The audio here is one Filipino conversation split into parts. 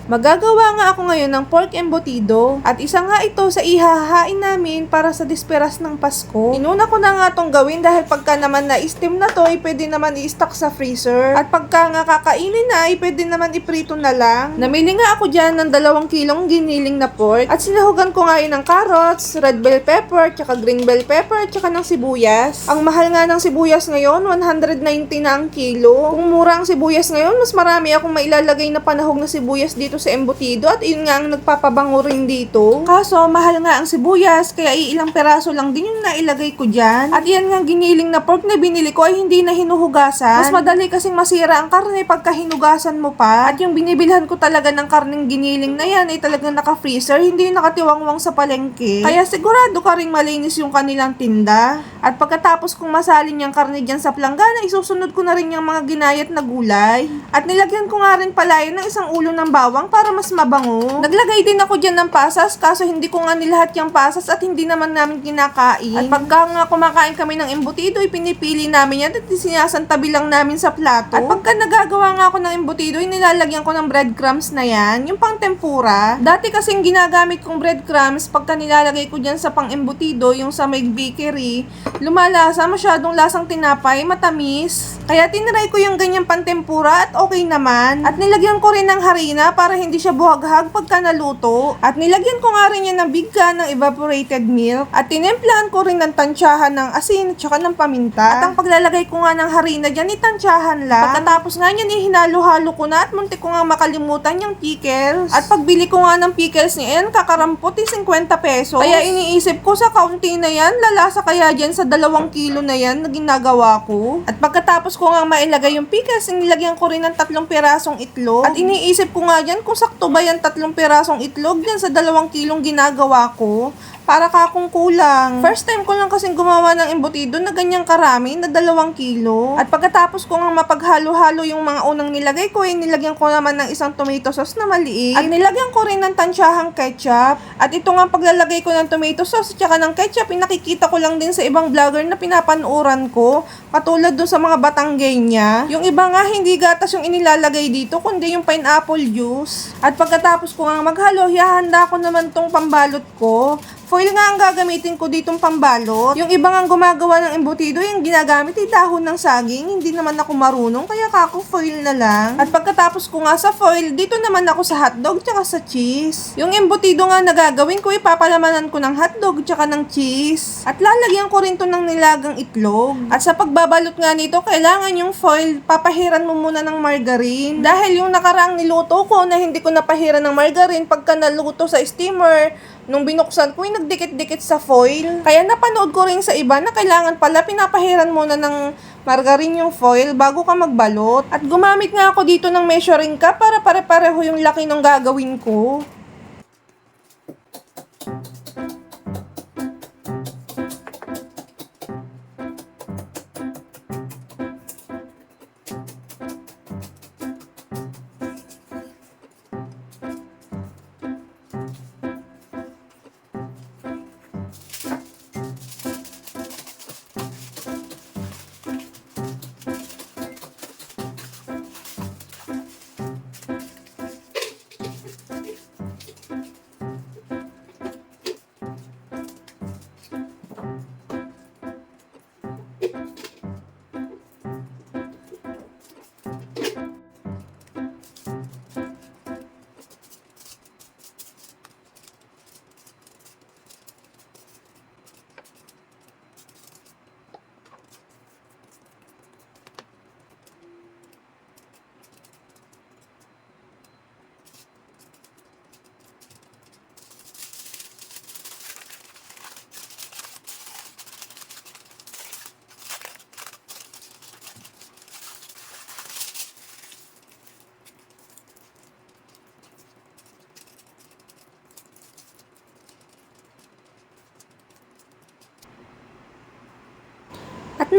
Magagawa nga ako ngayon ng pork embutido at isa nga ito sa ihahain namin para sa disperas ng Pasko. Inuna ko na nga tong gawin dahil pagka naman na-steam na to, pwede naman i-stock sa freezer. At pagka nga kakainin na, pwede naman iprito na lang. Namili nga ako dyan ng 2 kilong giniling na pork at sinahugan ko nga yun ng carrots, red bell pepper, tsaka green bell pepper, tsaka ng sibuyas. Ang mahal nga ng sibuyas ngayon, 190 na ang kilo. Kung mura ang sibuyas ngayon, mas marami akong mailalagay na panahog na sibuyas dito sa embutido at yun nga ang nagpapabango rin dito. Kaso, mahal nga ang sibuyas, kaya ilang peraso lang din yung nailagay ko dyan. At yan nga giniling na pork na binili ko ay hindi na hinuhugasan. Mas madali kasing masira ang karne pagka hinugasan mo pa. At yung binibilhan ko talaga ng karneng giniling na yan ay talagang naka-freezer, hindi nakatiwangwang sa palengke. Kaya sigurado ka rin malinis yung kanilang tinda. At pagkatapos kong masalin yung karne dyan sa planggana, isusunod ko na rin yung mga ginayat na gulay. At nilagyan ko nga rin pala yun ng isang ulo ng bawang para mas mabango. Naglagay din ako dyan ng pasas, kaso hindi ko nga nilahat yung pasas at hindi naman namin kinakain. At pagka nga kumakain kami ng embutido, pinipili namin yan at sinasantabi lang namin sa plato. At pagka nagagawa nga ako ng embutido, nilalagyan ko ng breadcrumbs na yan, yung pang tempura. Dati kasing ginagamit kong breadcrumbs, pagka nilalagay ko dyan sa pang embutido, yung sa may bakery, lumalasa, masyadong lasang tinapay, matamis. Kaya tinry ko yung ganyang pantempura at okay naman. At nilagyan ko rin ng harina para hindi siya buhaghag pagka naluto. At nilagyan ko nga rin yan ng bigka ng evaporated milk. At tinemplahan ko rin ng tansyahan ng asin at saka ng paminta. At ang paglalagay ko nga ng harina dyan, itansyahan lang. Pagkatapos nga yan, hinalo-halo ko na at muntik ko nga makalimutan yung pickles. At pagbili ko nga ng pickles niya, yan kakarampot 50 pesos. Kaya iniisip ko sa kaunti na yan, lalasa kaya dyan sa 2 kilo na yan na ginagawa ko. At pagkatapos ko nga mailagay yung pickles, nilagyan ko rin ng 3 pirasong itlog. At iniisip ko nga dyan kung sakto ba yan 3 pirasong itlog dyan sa 2 kilong ginagawa ko. Para kakong kulang. First time ko lang kasing gumawa ng embutido na ganyang karami na 2 kilo. At pagkatapos ko nga mapaghalo-halo yung mga unang nilagay ko, nilagyan ko naman ng isang tomato sauce na maliit. At nilagyan ko rin ng tansyahang ketchup. At ito nga paglalagay ko ng tomato sauce at saka ng ketchup, pinakikita ko lang din sa ibang vlogger na pinapanuuran ko. Katulad dun sa mga Batanggenya. Yung iba nga hindi gatas yung inilalagay dito, kundi yung pineapple juice. At pagkatapos ko nga maghalo, hihanda ko naman tong pambalot ko. Foil nga ang gagamitin ko ditong pambalot. Yung iba nga gumagawa ng embutido, yung ginagamit ay dahon ng saging. Hindi naman ako marunong, kaya kako foil na lang. At pagkatapos ko nga sa foil, dito naman ako sa hotdog tsaka sa cheese. Yung embutido nga na gagawin ko, ipapalamanan ko ng hotdog tsaka ng cheese. At lalagyan ko rin to ng nilagang itlog. At sa pagbabalot nga nito, kailangan yung foil, papahiran mo muna ng margarine. Dahil yung nakaraang niluto ko na hindi ko napahiran ng margarine, pagka naluto sa steamer, nung binuksan ko, nagdikit-dikit sa foil. Kaya napanood ko rin sa iba na kailangan pala pinapahiran muna ng margarine yung foil bago ka magbalot. At gumamit nga ako dito ng measuring cup para pare-pareho yung laki ng gagawin ko.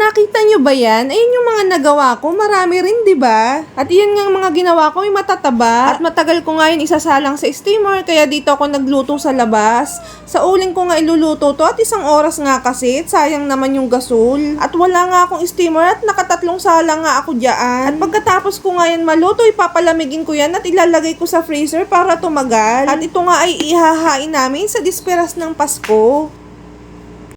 nakita nyo ba yan? Ayun yung mga nagawa ko. Marami rin, di ba? At yun nga mga ginawa ko ay matataba. At matagal ko nga yun isasalang sa steamer. Kaya dito ako nagluto sa labas. Sa uling ko nga iluluto to at 1 oras nga kasi. Sayang naman yung gasol. At wala nga akong steamer at nakatatlong salang nga ako dyan. At pagkatapos ko nga yan maluto, ipapalamigin ko yan at ilalagay ko sa freezer para tumagal. At ito nga ay ihahain namin sa disperas ng Pasko.